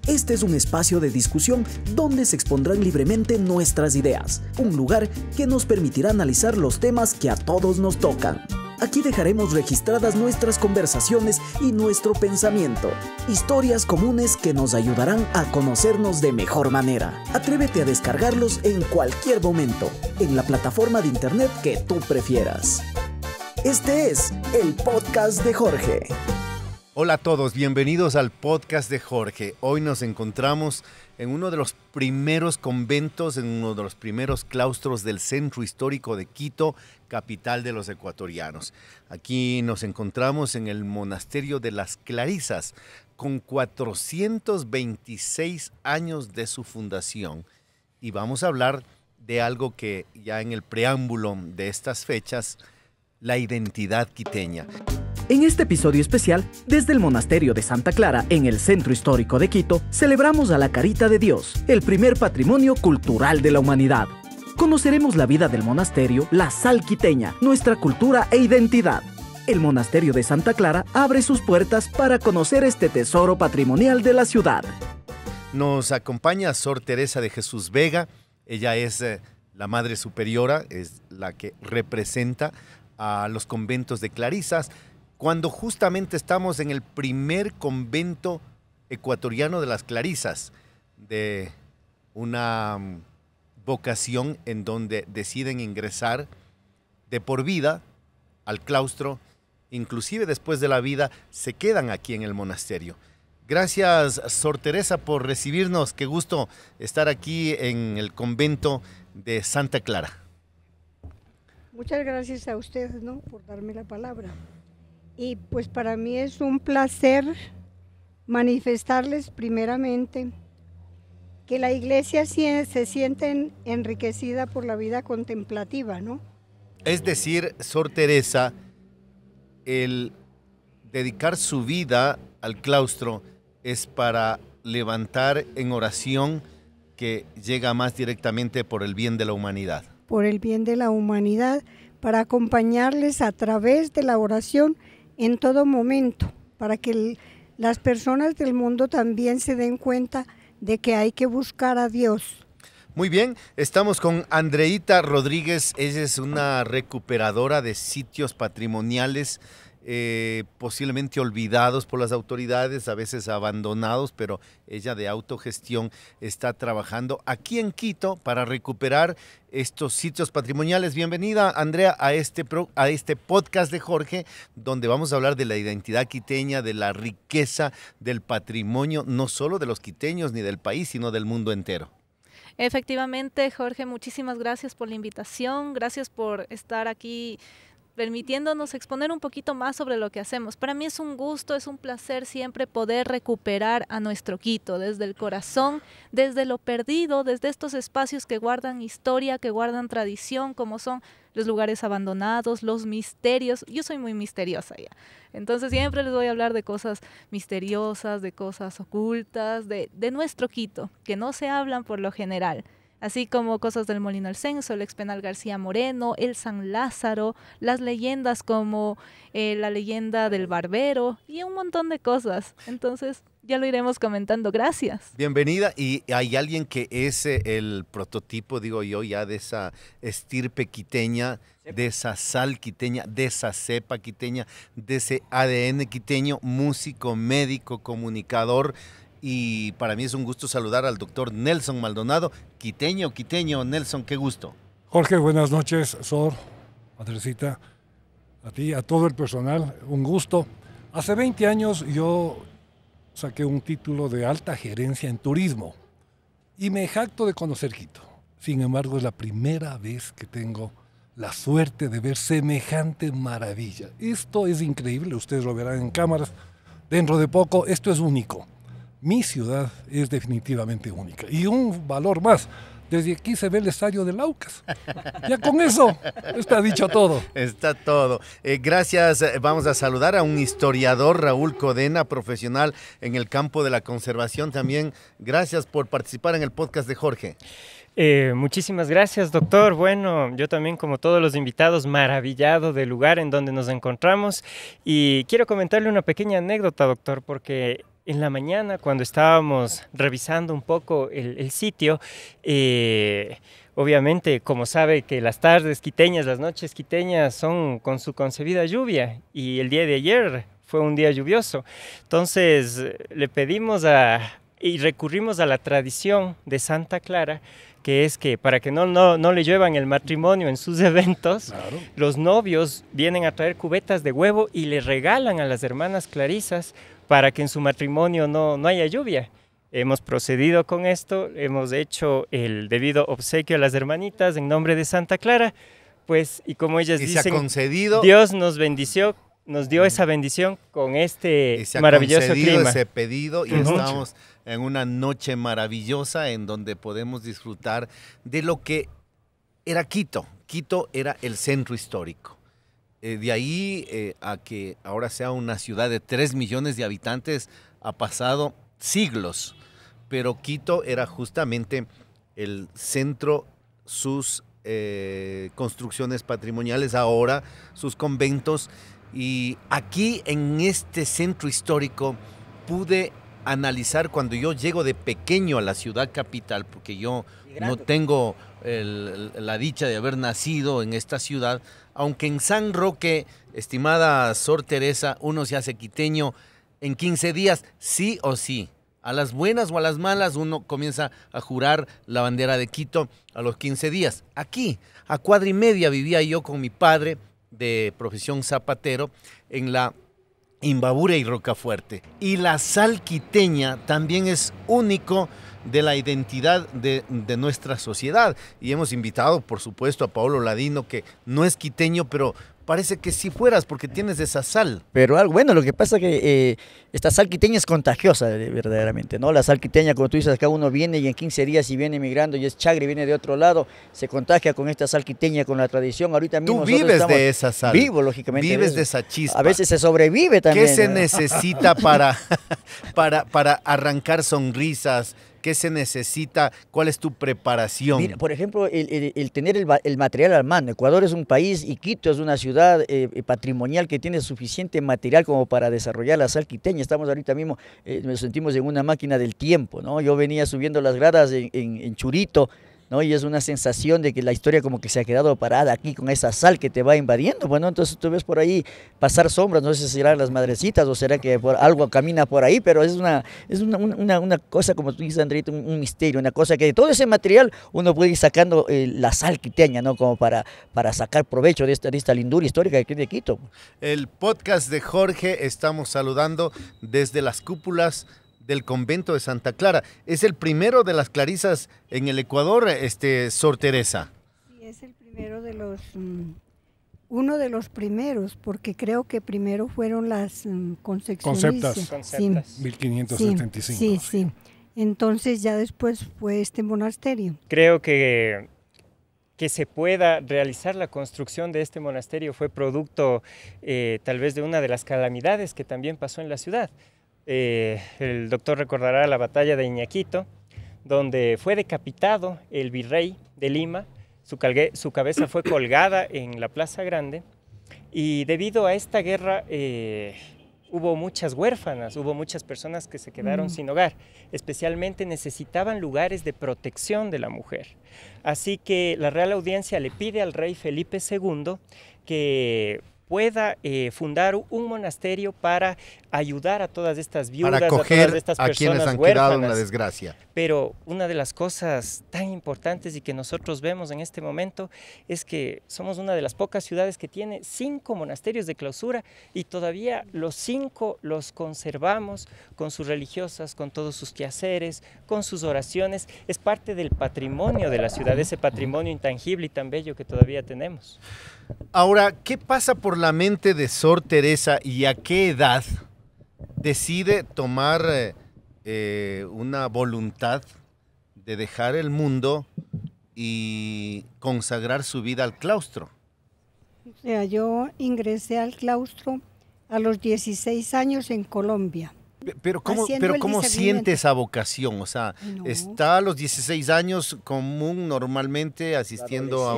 Este es un espacio de discusión donde se expondrán libremente nuestras ideas, un lugar que nos permitirá analizar los temas que a todos nos tocan. Aquí dejaremos registradas nuestras conversaciones y nuestro pensamiento, historias comunes que nos ayudarán a conocernos de mejor manera. Atrévete a descargarlos en cualquier momento, en la plataforma de internet que tú prefieras. Este es el podcast de Jorge. Hola a todos, bienvenidos al podcast de Jorge. Hoy nos encontramos en uno de los primeros conventos, en uno de los primeros claustros del centro histórico de Quito, capital de los ecuatorianos. Aquí nos encontramos en el monasterio de las Clarisas, con 426 años de su fundación. Y vamos a hablar de algo que ya en el preámbulo de estas fechas, la identidad quiteña. En este episodio especial, desde el Monasterio de Santa Clara, en el Centro Histórico de Quito, celebramos a la Carita de Dios, el primer patrimonio cultural de la humanidad. Conoceremos la vida del monasterio, la sal quiteña, nuestra cultura e identidad. El Monasterio de Santa Clara abre sus puertas para conocer este tesoro patrimonial de la ciudad. Nos acompaña Sor Teresa de Jesús Vega. Ella es la Madre Superiora, es la que representa a los conventos de Clarisas, cuando justamente estamos en el primer convento ecuatoriano de las Clarisas, de una vocación en donde deciden ingresar de por vida al claustro, inclusive después de la vida se quedan aquí en el monasterio. Gracias, Sor Teresa, por recibirnos. Qué gusto estar aquí en el convento de Santa Clara. Muchas gracias a ustedes, ¿no?, por darme la palabra. Y pues para mí es un placer manifestarles primeramente que la iglesia se siente enriquecida por la vida contemplativa, ¿no? Es decir, Sor Teresa, el dedicar su vida al claustro es para levantar en oración que llega más directamente por el bien de la humanidad. Por el bien de la humanidad, para acompañarles a través de la oración en todo momento, para que las personas del mundo también se den cuenta de que hay que buscar a Dios. Muy bien, estamos con Andreita Rodríguez. Ella es una recuperadora de sitios patrimoniales, posiblemente olvidados por las autoridades, a veces abandonados, pero ella de autogestión está trabajando aquí en Quito para recuperar estos sitios patrimoniales. Bienvenida, Andrea, a este podcast de Jorge, donde vamos a hablar de la identidad quiteña, de la riqueza del patrimonio, no solo de los quiteños ni del país, sino del mundo entero. Efectivamente, Jorge, muchísimas gracias por la invitación, gracias por estar aquí permitiéndonos exponer un poquito más sobre lo que hacemos. Para mí es un gusto, es un placer siempre poder recuperar a nuestro Quito desde el corazón, desde lo perdido, desde estos espacios que guardan historia, que guardan tradición, como son los lugares abandonados, los misterios. Yo soy muy misteriosa ya, entonces siempre les voy a hablar de cosas misteriosas, de cosas ocultas, de nuestro Quito, que no se hablan por lo general. Así como cosas del Molino del Censo, el Expenal García Moreno, el San Lázaro, las leyendas como la leyenda del Barbero y un montón de cosas. Entonces ya lo iremos comentando. Gracias. Bienvenida. Y hay alguien que es el prototipo, digo yo, ya de esa estirpe quiteña, de esa sal quiteña, de esa cepa quiteña, de ese ADN quiteño, músico, médico, comunicador. Y para mí es un gusto saludar al doctor Nelson Maldonado, quiteño, Nelson, qué gusto. Jorge, buenas noches, Sor, Madrecita, a ti, a todo el personal, un gusto. Hace 20 años yo saqué un título de alta gerencia en turismo y me jacto de conocer Quito. Sin embargo, es la primera vez que tengo la suerte de ver semejante maravilla. Esto es increíble, ustedes lo verán en cámaras dentro de poco, esto es único. Mi ciudad es definitivamente única. Y un valor más, desde aquí se ve el estadio del Aucas. Ya con eso está dicho todo. Está todo. Gracias. Vamos a saludar a un historiador, Raúl Codena, profesional en el campo de la conservación también. Gracias por participar en el podcast de Jorge. Muchísimas gracias, doctor. Bueno, yo también, como todos los invitados, maravillado del lugar en donde nos encontramos. Y quiero comentarle una pequeña anécdota, doctor, porque en la mañana, cuando estábamos revisando un poco el sitio, obviamente, como sabe que las tardes quiteñas, las noches quiteñas son con su concebida lluvia, y el día de ayer fue un día lluvioso. Entonces le pedimos y recurrimos a la tradición de Santa Clara, que es que para que no le lluevan el matrimonio en sus eventos, Claro. los novios vienen a traer cubetas de huevo y le regalan a las hermanas clarisas para que en su matrimonio no haya lluvia. Hemos procedido con esto, hemos hecho el debido obsequio a las hermanitas en nombre de Santa Clara, pues, y como ellas Y se ha dicen, concedido. Dios nos bendició, nos dio esa bendición con este Y se ha maravilloso concedido clima. ese pedido y Qué noche. estamos en una noche maravillosa en donde podemos disfrutar de lo que era Quito. Quito era el centro histórico. De ahí a que ahora sea una ciudad de 3 millones de habitantes ha pasado siglos, pero Quito era justamente el centro, sus construcciones patrimoniales, ahora sus conventos. Y aquí en este centro histórico pude analizar cuando yo llego de pequeño a la ciudad capital, porque yo no tengo la dicha de haber nacido en esta ciudad, aunque en San Roque, estimada Sor Teresa, uno se hace quiteño en 15 días, sí o sí. A las buenas o a las malas uno comienza a jurar la bandera de Quito a los 15 días. Aquí, a cuadra y media, vivía yo con mi padre, de profesión zapatero, en la Imbabura y Rocafuerte. Y la sal quiteña también es único de la identidad de nuestra sociedad. Y hemos invitado, por supuesto, a Paolo Ladino, que no es quiteño, pero parece que sí fueras, porque tienes esa sal. Pero algo bueno, lo que pasa es que esta sal quiteña es contagiosa verdaderamente, ¿no? La sal quiteña, como tú dices, acá uno viene y en 15 días si viene migrando y es chagre, viene de otro lado, se contagia con esta sal quiteña, con la tradición. Ahorita mismo Tú nosotros vives estamos de esa sal. Vivo, lógicamente. Vives de esa chispa. A veces se sobrevive también. ¿Qué se ¿no? necesita para arrancar sonrisas? ¿Qué se necesita? ¿Cuál es tu preparación? Mira, por ejemplo, el tener el material a mano. Ecuador es un país y Quito es una ciudad patrimonial que tiene suficiente material como para desarrollar la sal quiteña. Estamos ahorita mismo, nos sentimos en una máquina del tiempo, ¿no? Yo venía subiendo las gradas en Churito, ¿no? Y es una sensación de que la historia como que se ha quedado parada aquí con esa sal que te va invadiendo. Bueno, entonces tú ves por ahí pasar sombras, no sé si serán las madrecitas o será que algo camina por ahí, pero es una cosa, como tú dices, Andrito, un misterio, una cosa que de todo ese material uno puede ir sacando la sal quiteña, ¿no? Como para sacar provecho de esta lindura histórica que tiene Quito. El podcast de Jorge, estamos saludando desde las cúpulas del convento de Santa Clara. Es el primero de las clarisas en el Ecuador, Sor Teresa. Sí, es el primero de los, uno de los primeros, porque creo que primero fueron las concepcionistas. Conceptas. Sí, 1575. sí. Entonces ya después fue este monasterio. Creo que se pueda realizar la construcción de este monasterio fue producto tal vez de una de las calamidades que también pasó en la ciudad. El doctor recordará la batalla de Iñaquito, donde fue decapitado el virrey de Lima, su cabeza fue colgada en la Plaza Grande, y debido a esta guerra hubo muchas huérfanas, hubo muchas personas que se quedaron sin hogar, especialmente necesitaban lugares de protección de la mujer. Así que la Real Audiencia le pide al rey Felipe II que pueda fundar un monasterio para ayudar a todas estas viudas, Para a acoger todas estas a quienes personas han quedado en huérfanas. la desgracia. Pero una de las cosas tan importantes y que nosotros vemos en este momento es que somos una de las pocas ciudades que tiene 5 monasterios de clausura y todavía los 5 los conservamos con sus religiosas, con todos sus quehaceres, con sus oraciones. Es parte del patrimonio de la ciudad, ese patrimonio intangible y tan bello que todavía tenemos. Ahora, ¿qué pasa por la mente de Sor Teresa y a qué edad decide tomar una voluntad de dejar el mundo y consagrar su vida al claustro? O sea, yo ingresé al claustro a los 16 años en Colombia. Pero ¿cómo discernimiento. siente esa vocación? O sea, No. está a los 16 años común normalmente asistiendo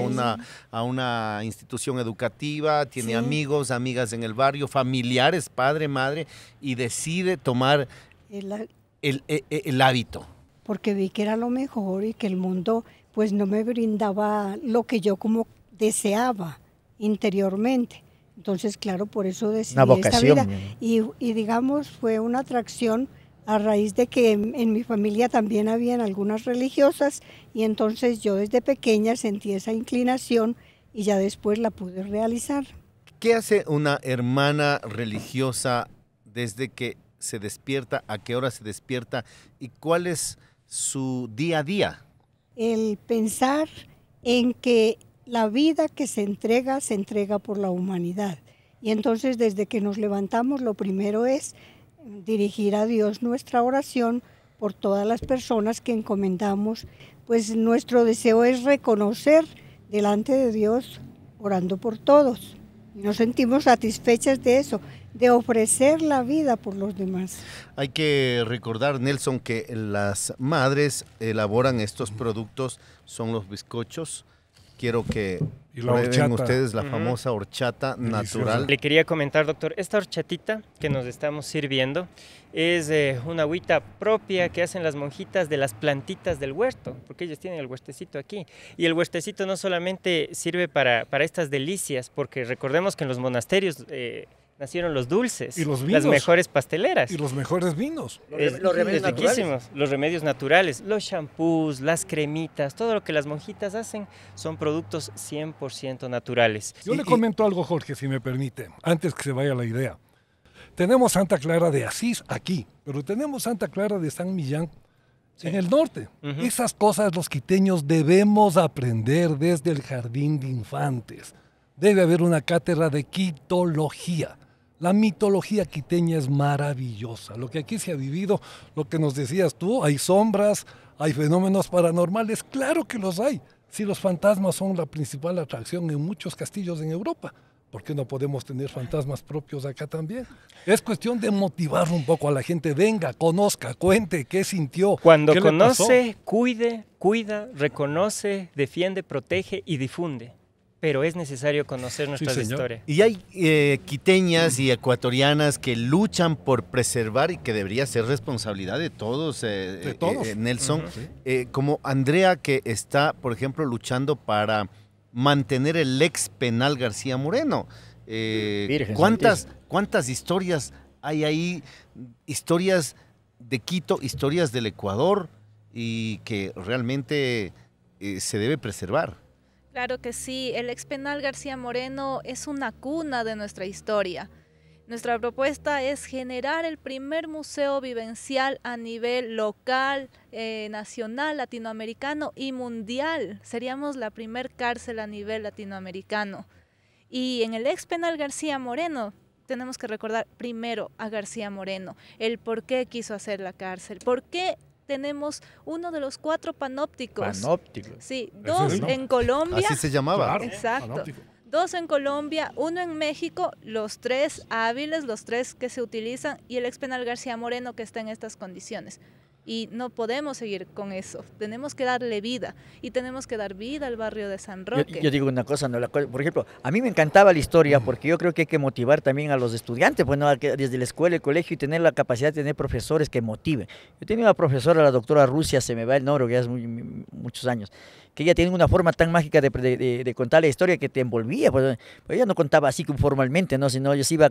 a una institución educativa, tiene Sí. amigos, amigas en el barrio, familiares, padre, madre, y decide tomar el hábito? Porque vi que era lo mejor y que el mundo pues no me brindaba lo que yo como deseaba interiormente. Entonces, claro, por eso decidí Una vocación. esta vida. Y digamos, fue una atracción a raíz de que en mi familia también habían algunas religiosas y entonces yo desde pequeña sentí esa inclinación y ya después la pude realizar. ¿Qué hace una hermana religiosa desde que se despierta, a qué hora se despierta y cuál es su día a día? El pensar en que la vida que se entrega por la humanidad. Y entonces desde que nos levantamos lo primero es dirigir a Dios nuestra oración por todas las personas que encomendamos. Pues nuestro deseo es reconocer delante de Dios orando por todos. Y nos sentimos satisfechas de eso, de ofrecer la vida por los demás. Hay que recordar, Nelson, que las madres elaboran estos productos, son los bizcochos. Quiero que Y la prueben horchata. ustedes la famosa horchata Deliciosa. natural. Le quería comentar, doctor, esta horchatita que nos estamos sirviendo es una agüita propia que hacen las monjitas de las plantitas del huerto, porque ellas tienen el huertecito aquí. Y el huertecito no solamente sirve para estas delicias, porque recordemos que en los monasterios nacieron los dulces, Y los las vinos. mejores pasteleras. Y los mejores vinos. Los remedios riquísimos, los remedios naturales, los shampoos, las cremitas, todo lo que las monjitas hacen son productos 100% naturales. Yo le comento algo, Jorge, si me permite, antes que se vaya la idea. Tenemos Santa Clara de Asís aquí, pero tenemos Santa Clara de San Millán en el norte. Esas cosas los quiteños debemos aprender desde el jardín de infantes. Debe haber una cátedra de quitología. La mitología quiteña es maravillosa. Lo que aquí se ha vivido, lo que nos decías tú, hay sombras, hay fenómenos paranormales, claro que los hay. Si los fantasmas son la principal atracción en muchos castillos en Europa, ¿por qué no podemos tener fantasmas propios acá también? Es cuestión de motivar un poco a la gente. Venga, conozca, cuente qué sintió. Cuando qué le pasó. conoce, cuida, reconoce, defiende, protege y difunde. Pero es necesario conocer nuestras señor. historias. Y hay quiteñas y ecuatorianas que luchan por preservar y que debería ser responsabilidad de todos, Nelson. Como Andrea, que está, por ejemplo, luchando para mantener el ex penal García Moreno. Virgen ¿Cuántas historias hay ahí? Historias de Quito, historias del Ecuador y que realmente se debe preservar. Claro que sí, el ex penal García Moreno es una cuna de nuestra historia. Nuestra propuesta es generar el primer museo vivencial a nivel local, nacional, latinoamericano y mundial. Seríamos la primer cárcel a nivel latinoamericano. Y en el ex penal García Moreno tenemos que recordar primero a García Moreno, el por qué quiso hacer la cárcel, por qué tenemos uno de los 4 panópticos. Panópticos. Sí, Ese 2 es, ¿no? en Colombia. Así se llamaba. Claro, Exacto. panóptico. 2 en Colombia, 1 en México, los 3 hábiles, los 3 que se utilizan, y el ex penal García Moreno que está en estas condiciones. Y no podemos seguir con eso. Tenemos que darle vida y tenemos que dar vida al barrio de San Roque. Yo digo una cosa, por ejemplo, a mí me encantaba la historia porque yo creo que hay que motivar también a los estudiantes, pues, ¿no? Desde la escuela, el colegio, y tener la capacidad de tener profesores que motiven. Yo tenía una profesora, la doctora Rusia, se me va el nombre, que ya es muchos años, que ella tiene una forma tan mágica de contar la historia que te envolvía, pues ella no contaba así formalmente, ¿no? Sino ella se iba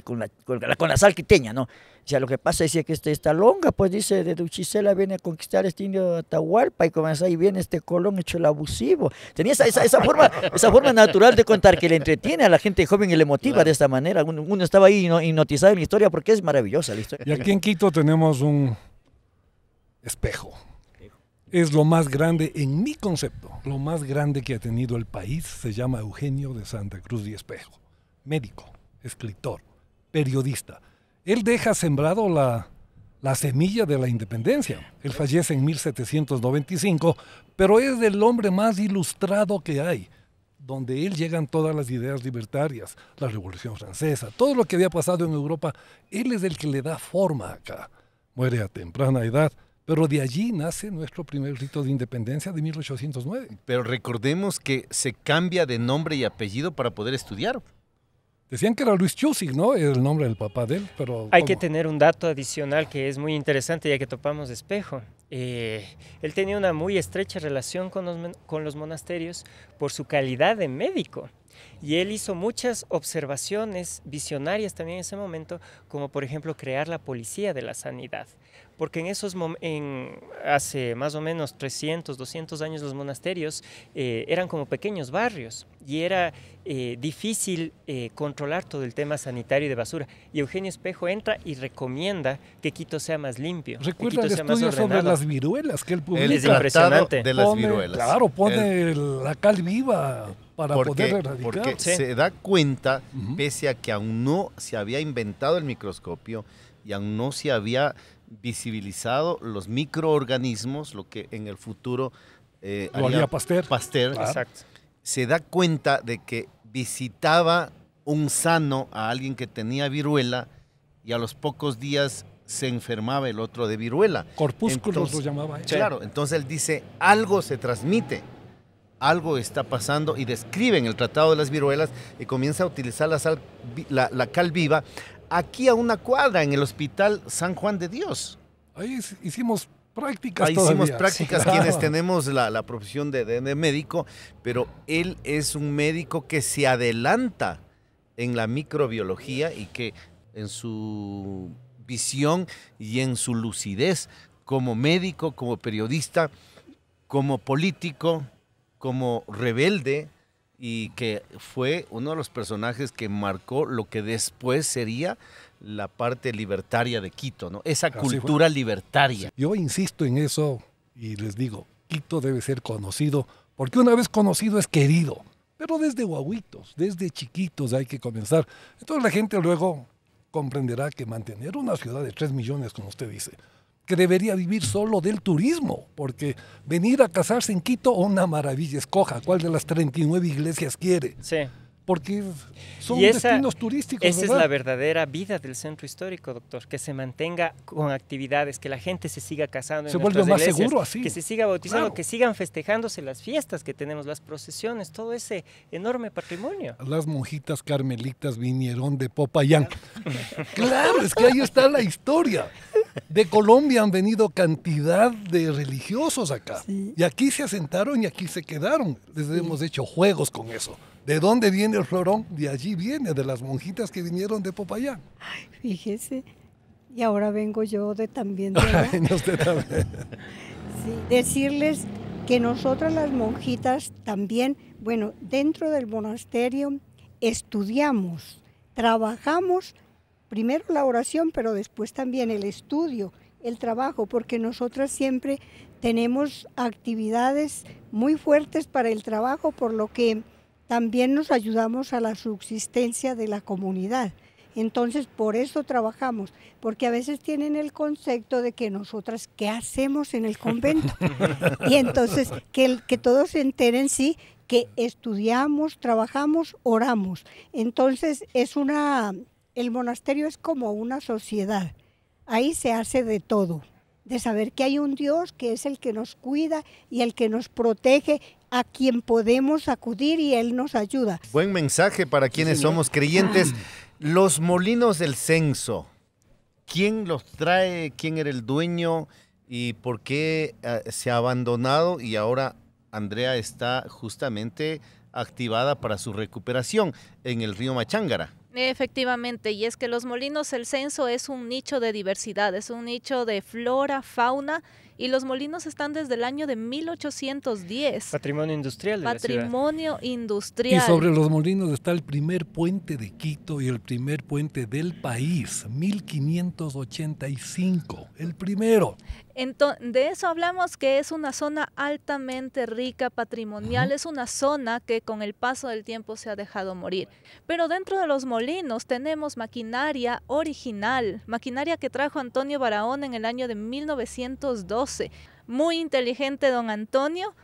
con la sal quiteña, ¿no? O sea, lo que pasa decía que esta longa, pues dice, de Uchicela viene a conquistar este indio Atahualpa y comenzó ahí viene este Colón hecho el abusivo. Tenía esa forma natural de contar que le entretiene a la gente joven y le motiva, claro, de esta manera. Uno estaba ahí hipnotizado en la historia porque es maravillosa la historia. Y aquí en Quito tenemos un espejo. Es lo más grande, en mi concepto, lo más grande que ha tenido el país. Se llama Eugenio de Santa Cruz y Espejo. Médico, escritor, periodista. Él deja sembrado la semilla de la independencia. Él fallece en 1795, pero es el hombre más ilustrado que hay. Donde él llegan todas las ideas libertarias, la Revolución Francesa, todo lo que había pasado en Europa, él es el que le da forma acá. Muere a temprana edad, pero de allí nace nuestro primer rito de independencia de 1809. Pero recordemos que se cambia de nombre y apellido para poder estudiar. Decían que era Luis Chusig, ¿no? El nombre del papá de él, pero... Hay ¿cómo? que tener un dato adicional que es muy interesante ya que topamos de Espejo. Él tenía una muy estrecha relación con los monasterios por su calidad de médico. Y él hizo muchas observaciones visionarias también en ese momento, como por ejemplo crear la policía de la sanidad. Porque hace más o menos 300, 200 años los monasterios eran como pequeños barrios y era difícil controlar todo el tema sanitario y de basura. Y Eugenio Espejo entra y recomienda que Quito sea más limpio, que Recuerda Quito el sea más estudio sobre ordenado. las viruelas que él publica. El Es tratado impresionante. de las Pone- viruelas. Claro, pone la cal viva para poder erradicar. Porque Sí. se da cuenta, Ujú. pese a que aún no se había inventado el microscopio y aún no se había visibilizado los microorganismos, lo que en el futuro Lo haría Pasteur. Pasteur, Claro. Exacto. se da cuenta de que visitaba un sano a alguien que tenía viruela y a los pocos días se enfermaba el otro de viruela. Corpúsculos Entonces, lo llamaba él. Claro, entonces él dice, algo se transmite, algo está pasando y describe en el Tratado de las Viruelas y comienza a utilizar la cal viva aquí a una cuadra en el Hospital San Juan de Dios. Ahí hicimos prácticas Ahí todavía. hicimos prácticas Sí, quienes claro. tenemos la profesión de médico, pero él es un médico que se adelanta en la microbiología y que en su visión y en su lucidez como médico, como periodista, como político, como rebelde, y que fue uno de los personajes que marcó lo que después sería la parte libertaria de Quito, ¿no? Esa Así cultura libertaria. Yo insisto en eso y les digo, Quito debe ser conocido, porque una vez conocido es querido, pero desde guaguitos, desde chiquitos hay que comenzar. Entonces la gente luego comprenderá que mantener una ciudad de 3 millones, como usted dice, que debería vivir solo del turismo, porque venir a casarse en Quito, una maravilla, escoja cuál de las 39 iglesias quiere, Sí. porque son Y esa- destinos turísticos, Esa es ¿verdad? la verdadera vida del centro histórico, doctor, que se mantenga con actividades, que la gente se siga casando en Se vuelve nuestras más iglesias, seguro así. que se siga bautizando, Claro. que sigan festejándose las fiestas que tenemos, las procesiones, todo ese enorme patrimonio. Las monjitas carmelitas vinieron de Popayán. Claro, es que ahí está la historia. De Colombia han venido cantidad de religiosos acá. Sí. Y aquí se asentaron y aquí se quedaron. Les hemos hecho juegos con eso. ¿De dónde viene el florón? De allí viene, de las monjitas que vinieron de Popayán. Fíjese. Y ahora vengo yo también de allá. Ay, no, usted también. Sí, decirles que nosotras las monjitas también, bueno, dentro del monasterio estudiamos, trabajamos, primero la oración, pero después también el estudio, el trabajo, porque nosotras siempre tenemos actividades muy fuertes para el trabajo, por lo que también nos ayudamos a la subsistencia de la comunidad. Entonces, por eso trabajamos, porque a veces tienen el concepto de que nosotras, ¿qué hacemos en el convento? Y entonces, que todos se enteren, sí, que estudiamos, trabajamos, oramos. Entonces, el monasterio es como una sociedad. Ahí se hace de todo, de saber que hay un Dios que es el que nos cuida y el que nos protege, a quien podemos acudir y Él nos ayuda. Buen mensaje para quienes somos creyentes. Los molinos del censo, ¿quién los trae? ¿Quién era el dueño? ¿Y por qué se ha abandonado? Y ahora Andrea está justamente activada para su recuperación en el río Machángara. Efectivamente, y es que los molinos del censo es un nicho de diversidad, es un nicho de flora, fauna, y los molinos están desde el año de 1810. Patrimonio industrial de la ciudad. Patrimonio Y industrial. sobre los molinos está el primer puente de Quito y el primer puente del país, 1585, el primero. De eso hablamos, que es una zona altamente rica, patrimonial, es una zona que con el paso del tiempo se ha dejado morir. Pero dentro de los molinos tenemos maquinaria original, maquinaria que trajo Antonio Barahona en el año de 1912. Muy inteligente don Antonio,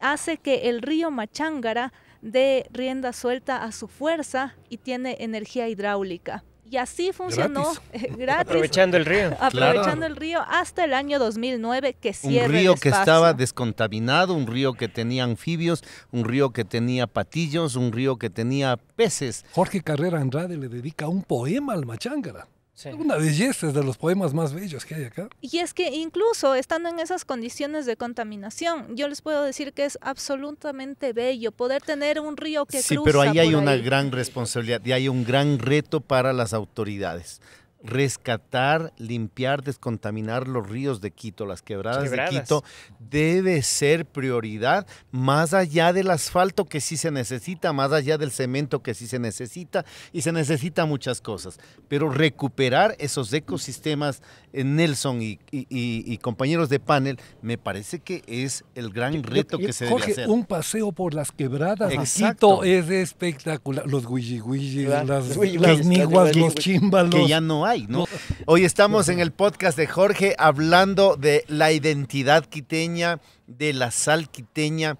hace que el río Machángara dé rienda suelta a su fuerza y tiene energía hidráulica. Y así funcionó, gratis, Aprovechando el río. aprovechando el río hasta el año 2009 que Un cierra río el que espacio. estaba descontaminado, un río que tenía anfibios, un río que tenía patillos, un río que tenía peces. Jorge Carrera Andrade le dedica un poema al Machángara. Sí. Una belleza, es de los poemas más bellos que hay acá. Y es que incluso estando en esas condiciones de contaminación, yo les puedo decir que es absolutamente bello poder tener un río que Sí, cruza pero ahí hay por una ahí. gran responsabilidad y hay un gran reto para las autoridades. Rescatar, limpiar, descontaminar los ríos de Quito, las quebradas de Quito, debe ser prioridad, más allá del asfalto que sí se necesita, más allá del cemento que sí se necesita, y se necesita muchas cosas. Pero recuperar esos ecosistemas, Nelson y compañeros de panel, me parece que es el gran reto que se debe Jorge, hacer. un paseo por las quebradas de Exacto. Quito es espectacular. Los guillis, Claro, las los guillis, niguas, las los guillis. chimbalos. Que ya no hay, ¿no? Hoy estamos en el podcast de Jorge hablando de la identidad quiteña, de la sal quiteña.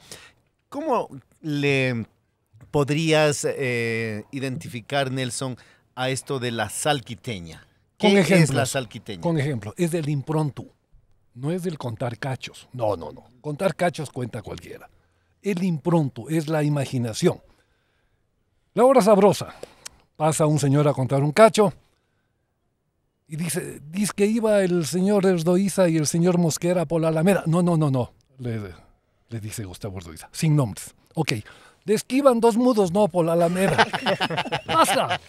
¿Cómo le podrías identificar, Nelson, a esto de la sal quiteña? Con ¿Qué es ejemplos, la sal quiteña? Con ejemplo, es del impronto, no es del contar cachos. No. Contar cachos cuenta cualquiera. El impronto es la imaginación. La hora sabrosa. Pasa un señor a contar un cacho y dice que iba el señor Erdoiza y el señor Mosquera por la Alameda. No. Le dice Gustavo Erdoiza, sin nombres. Ok. Le esquivan dos mudos, no, por la Alameda. ¡Basta!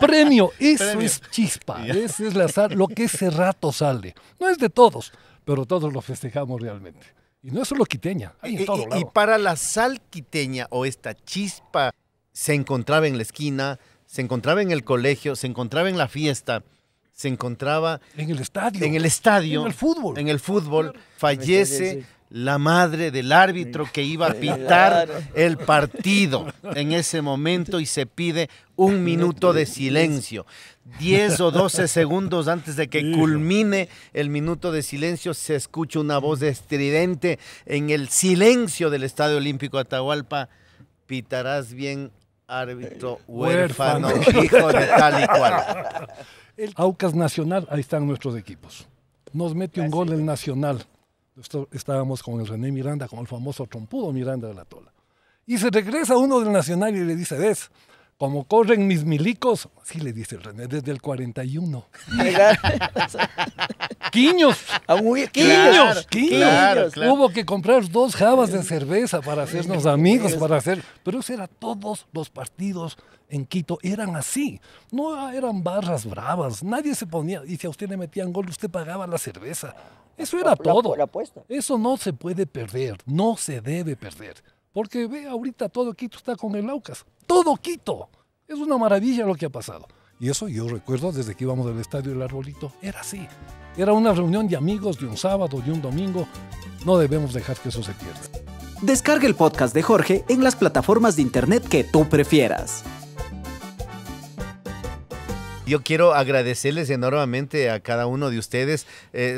Premio. Eso es chispa. Esa es la sal, lo que ese rato sale. No es de todos, pero todos lo festejamos realmente. Y no es solo quiteña, hay en todo Y lado. para la sal quiteña o esta chispa se encontraba en la esquina, se encontraba en el colegio, se encontraba en la fiesta, se encontraba En el estadio. en el estadio, En el fútbol. En el fútbol fallece la madre del árbitro que iba a pitar el partido en ese momento y se pide un minuto de silencio. 10 o 12 segundos antes de que culmine el minuto de silencio se escucha una voz estridente en el silencio del Estadio Olímpico Atahualpa. Pitarás bien, árbitro huérfano, hijo de tal y cual. El Aucas Nacional, ahí están nuestros equipos. Nos mete un gol el Nacional. Estábamos con el René Miranda, con el famoso trompudo Miranda de la Tola. Y se regresa uno del Nacional y le dice, ¿ves? Como corren mis milicos, sí le dice el René, desde el 41. ¡Quiños! Claro, ¡Quiños! claro. Hubo que comprar 2 jabas de cerveza para hacernos amigos, Pero eso era todos los partidos en Quito, eran así. No eran barras bravas, nadie se ponía, y si a usted le metían gol, usted pagaba la cerveza. Eso era todo. La apuesta. Eso no se puede perder, no se debe perder. Porque ve, ahorita todo Quito está con el Aucas. ¡Todo Quito! Es una maravilla lo que ha pasado. Y eso yo recuerdo desde que íbamos al Estadio del Arbolito. Era así. Era una reunión de amigos de un sábado, de un domingo. No debemos dejar que eso se pierda. Descarga el podcast de Jorge en las plataformas de internet que tú prefieras. Yo quiero agradecerles enormemente a cada uno de ustedes.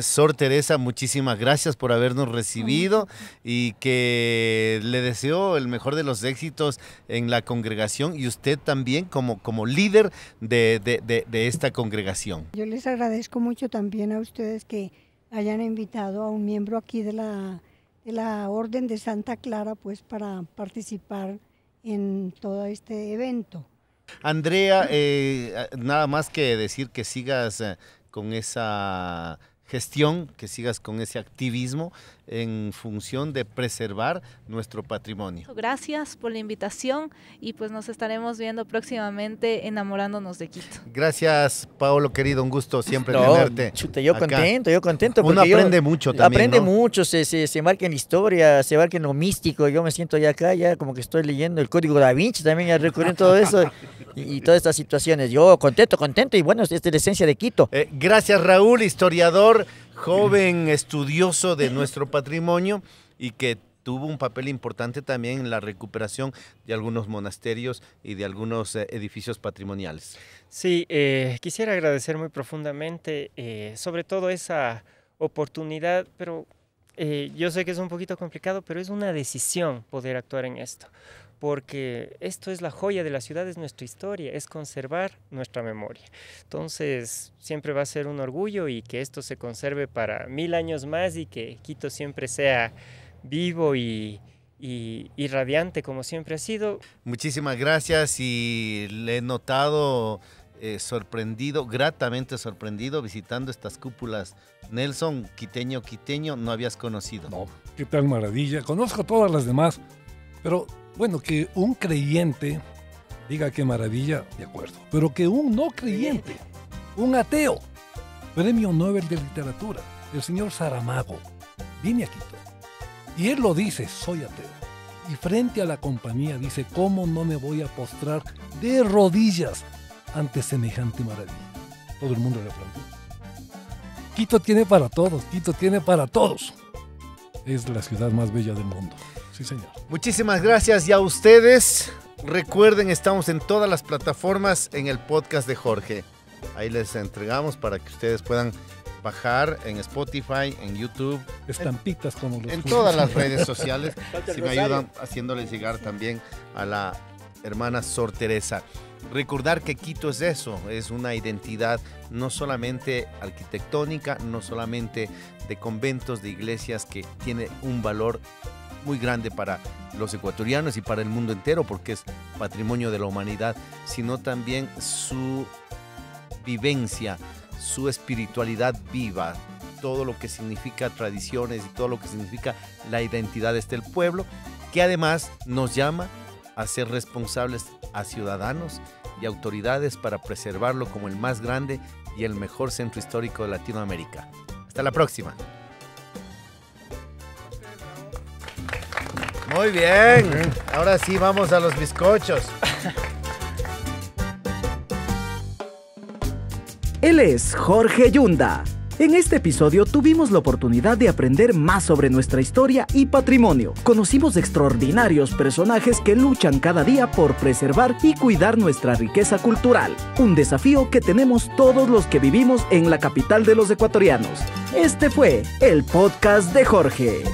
Sor Teresa, muchísimas gracias por habernos recibido y que le deseo el mejor de los éxitos en la congregación y usted también como líder de esta congregación. Yo les agradezco mucho también a ustedes que hayan invitado a un miembro aquí de la Orden de Santa Clara pues para participar en todo este evento. Andrea, nada más que decir que sigas con esa gestión, que sigas con ese activismo en función de preservar nuestro patrimonio. Gracias por la invitación y pues nos estaremos viendo próximamente enamorándonos de Quito. Gracias, Paolo, querido, un gusto siempre No, tenerte. chuta, yo acá. contento. Uno porque aprende mucho también, Aprende ¿no? mucho, se marca en la historia, se marca en lo místico. Yo me siento ya acá, ya como que estoy leyendo el Código Da Vinci también, ya recurriendo todo eso y todas estas situaciones. Yo contento y bueno, esta es la esencia de Quito. Gracias, Raúl, historiador, joven estudioso de nuestro patrimonio y que tuvo un papel importante también en la recuperación de algunos monasterios y de algunos edificios patrimoniales. Sí, quisiera agradecer muy profundamente, sobre todo esa oportunidad, pero yo sé que es un poquito complicado, pero es una decisión poder actuar en esto. porque esto es la joya de la ciudad, es nuestra historia, es conservar nuestra memoria. Entonces, siempre va a ser un orgullo y que esto se conserve para 1000 años más y que Quito siempre sea vivo y radiante como siempre ha sido. Muchísimas gracias y le he notado sorprendido, gratamente sorprendido visitando estas cúpulas. Nelson, quiteño, no habías conocido. No, qué tal maravilla. Conozco todas las demás, pero bueno, que un creyente diga qué maravilla, de acuerdo. Pero que un no creyente, un ateo, premio Nobel de Literatura, el señor Saramago, viene a Quito. Y él lo dice, soy ateo. Y frente a la compañía dice, ¿cómo no me voy a postrar de rodillas ante semejante maravilla? Todo el mundo le aplaudió. Quito tiene para todos, Quito tiene para todos. Es la ciudad más bella del mundo. Sí, señor. Muchísimas gracias y a ustedes. Recuerden, estamos en todas las plataformas en el podcast de Jorge. Ahí les entregamos para que ustedes puedan bajar en Spotify, en YouTube. Estampitas como los... En todas las redes sociales. Si me ayudan haciéndoles llegar también a la hermana Sor Teresa. Recordar que Quito es eso, es una identidad no solamente arquitectónica, no solamente de conventos, de iglesias, que tiene un valor muy grande para los ecuatorianos y para el mundo entero, porque es patrimonio de la humanidad, sino también su vivencia, su espiritualidad viva, todo lo que significa tradiciones y todo lo que significa la identidad de este pueblo, que además nos llama a ser responsables a ciudadanos y autoridades para preservarlo como el más grande y el mejor centro histórico de Latinoamérica. Hasta la próxima. Muy bien. Ahora sí vamos a los bizcochos. Él es Jorge Yunda. En este episodio tuvimos la oportunidad de aprender más sobre nuestra historia y patrimonio. Conocimos extraordinarios personajes que luchan cada día por preservar y cuidar nuestra riqueza cultural. Un desafío que tenemos todos los que vivimos en la capital de los ecuatorianos. Este fue el podcast de Jorge.